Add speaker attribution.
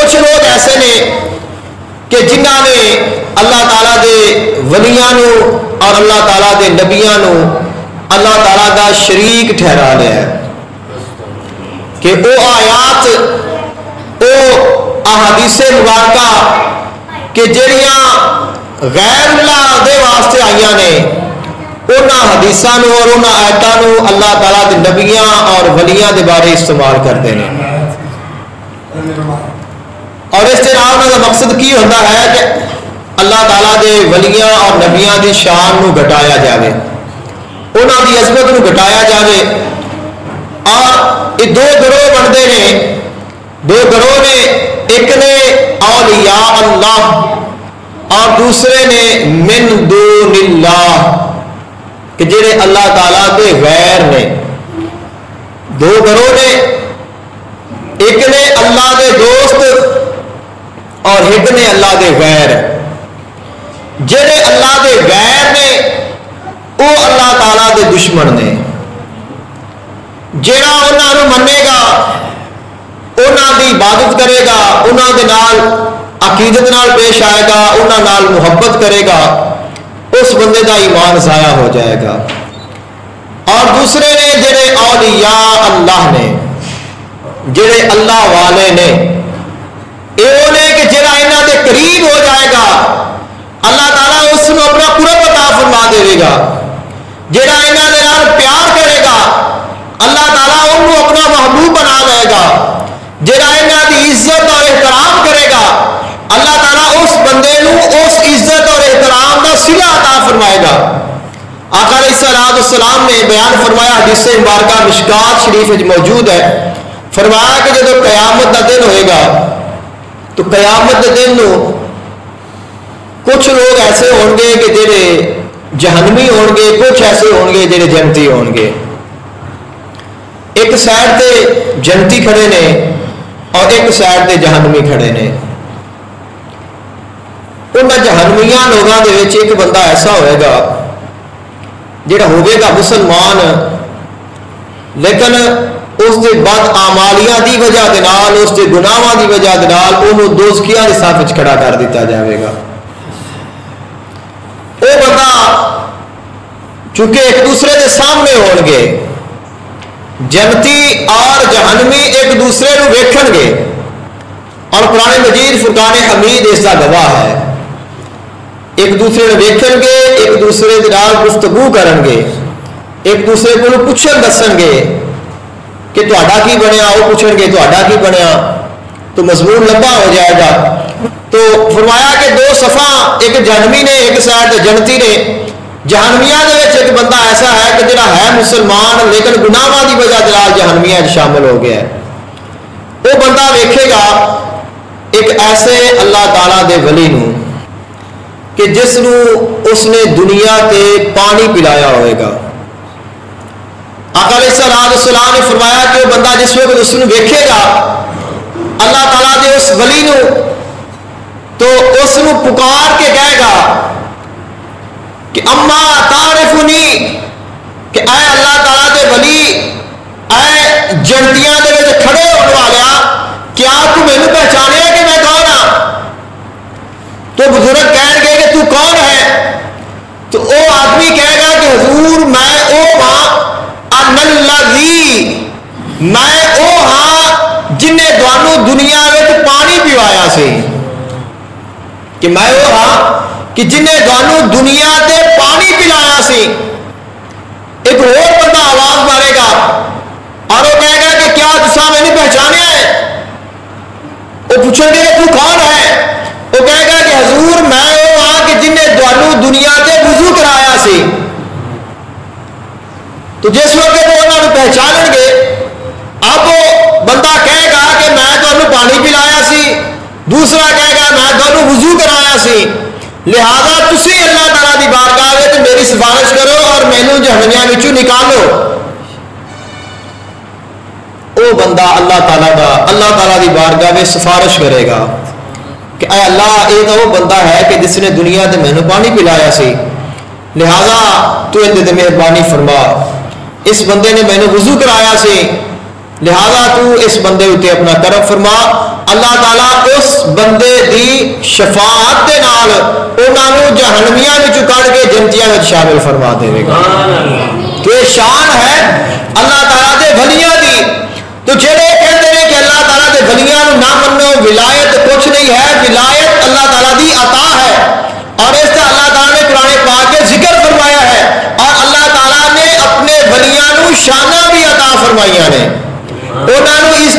Speaker 1: کچھ لوگ ایسے نے کہ جنہاں نے اللہ تعالیٰ دے ولیاں نو اور اللہ تعالیٰ دے نبیاں نو اللہ تعالیٰ دا شریک ٹھہرا لیا ہے کہ وہ آیات او احادیث مبارکہ کہ جڑیاں غیر اللہ دے واسطے آئیاں نے انہاں حدیثاں نو اور انہاں آیتاں نو اللہ تعالیٰ دے نبیاں اور ولیاں دے بارے استعمال کرتے ہیں اور اس کے نام کا مقصد کی ہوتا ہے کہ اللہ تعالیٰ دے ولیاں اور نبیاں دی شان نو گھٹایا جاوے انہاں دی عظمت نو گھٹایا جاوے اور یہ دو گروہ بنتے ہیں دو گروہ نے ایک نے اولیاء اللہ اور دوسرے نے من دون اللہ کہ جڑے اللہ تعالیٰ دے غیر نے دو گروہ نے ایک نے اللہ دے دوست اور ایک نے اللہ دے غیر جڑے اللہ دے غیر نے وہ اللہ تعالیٰ دے دشمن نے جڑا انہاں نو منے گا انہاں دی عبادت کرے گا انہاں دے نال عقیدت نال پیش آئے گا انہاں نال محبت کرے گا اس بندے دا ایمان ضائع ہو جائے گا اور دوسرے نے جڑے اولیاء اللہ نے جڑے اللہ والے نے یہ نے کہ جڑا انہاں دے قریب ہو جائے گا اللہ تعالیٰ اس کو اپنا قرب عطا فرما دے گا جڑا انہاں دے نال پیار کرے گا اللہ تعالیٰ ان کو اپنا محبوب بنا لے گا جڑا انہاں دی عزت اور احترام کرے گا اللہ تعالیٰ اس بندے نو اس عزت اور احترام کا صلہ عطا فرمائے گا آقا علیہ السلام نے بیان فرمایا حدیث مبارکہ مشکات شریف میں موجود ہے فرمایا کہ جب قیامت کا دن ہوئے گا تو قیامت کے دن نو کچھ لوگ ایسے ہون گے کہ جڑے جہنمی ہون گے کچھ ایسے ہون گے جڑے جنتی ہون گے ایک سائڈ تے جنتی کھڑے نے اور ایک سائڈ تے جہنمی کھڑے نے انہاں جہنمیاں لوگاں دے وچ ایک بندہ ایسا ہوئے گا جڑا ہوئے گا مسلمان لیکن اس دے بد اعمالیاں دی وجہ دے نال اس دے گناہاں دی وجہ دے نال اونوں دوزخیاں دے صف وچ کھڑا کر دتا جاوے گا وہ بندہ چونکہ ایک دوسرے دے سامنے ہون گے جنتی اور جہنمی ایک دوسرے کو ویکھن گے اور قرآن مجید فرقان حمید اس کا گواہ ہے ایک دوسرے کو ویکھن گے ایک دوسرے کے نال گفتگو کرن گے ایک دوسرے کو پوچھن دسن گے کہ تہاڈا کی بنیا وہ پوچھن گے تہاڈا کی بنیا تو مضمون لمبا ہو جائے گا تو فرمایا کہ دو صفاں ایک جہنمی نے ایک سائڈ جنتی نے جہنمیاں دے وچ ایک بندہ ایسا ہے کہ جڑا ہے مسلمان لیکن گناہاں دی وجہ نال جہنمیاں شامل ہو گیا ہے وہ بندہ ویکھے گا ایک ایسے اللہ تعالیٰ دے ولی نو کہ جس نو اس نے دنیا تے پانی پلایا ہوئے گا آقا علیہ السلام نے فرمایا کہ وہ بندہ جس وقت اس نو ویکھے گا اللہ تعالیٰ دے اس ولی نو تو اس نو پکار کے کہے گا کہ اما تعرفنی کہ اے اللہ تعالیٰ دے ولی اے جنتیاں دے وچ کھڑے ہونے والیا کیا تو مینوں پہچانے کہ میں کون ہاں تو بزرگ کہیں گے کہ تو کون ہے تو وہ آدمی کہے گا کہ حضور میں او ہاں الذی میں او ہاں جن نے تانوں دنیا وچ پانی پیوایا سی کہ میں او ہاں کہ جن نے تانوں دنیا تے پانی پلایا سی ایک اور بندہ آواز مارے گا اور وہ کہے گا کہ کیا تساں میں نے پہچانے ہے وہ پوچھیں گے کہ تو کون ہے وہ کہے گا کہ حضور میں وہ ہاں کہ جن نے تانوں دنیا تے وضو کرایا سی تو جس وقت وہ انہوں نے پہچانن گے اب وہ بندہ کہے گا کہ میں تانوں پانی پلایا سی دوسرا کہے گا میں تانوں وضو کرایا سی لہذا تسی اللہ تعالیٰ دی بارگاہ وچ میری سفارش کرو اور مینوں جہنمیاں وچوں نکالو او بندہ اللہ تعالیٰ دی بارگاہ میں سفارش کرے گا کہ اے اللہ یہ تو وہ بندہ ہے کہ جس نے دنیا تے مینوں پانی پلایا سی لہذا تو اندے تے مہربانی فرما اس بندے نے مینوں وضو کرایا سی لہذا تو اس بندے اتنے اپنا کرم فرما. اللہ تعالیٰ اس بندے دی شفاعت دے نال انہاں نو جہنمیاں وچوں کڈ کے جنتیاں وچ شامل فرما دے گا. کہ شان ہے اللہ تعالیٰ دے ولیاں دی. تو جڑے کہتے ہیں کہ اللہ تعالیٰ دے ولیاں نو نہ منو ولایت کچھ نہیں ہے, ولایت اللہ تعالیٰ دی عطا ہے اور اس کا اللہ تعالیٰ نے قرآن پاک کے ذکر فرمایا ہے اور اللہ تعالیٰ نے اپنے ولیاں نو شانہ بھی عطا فرمائیاں نے, انہوں نے اس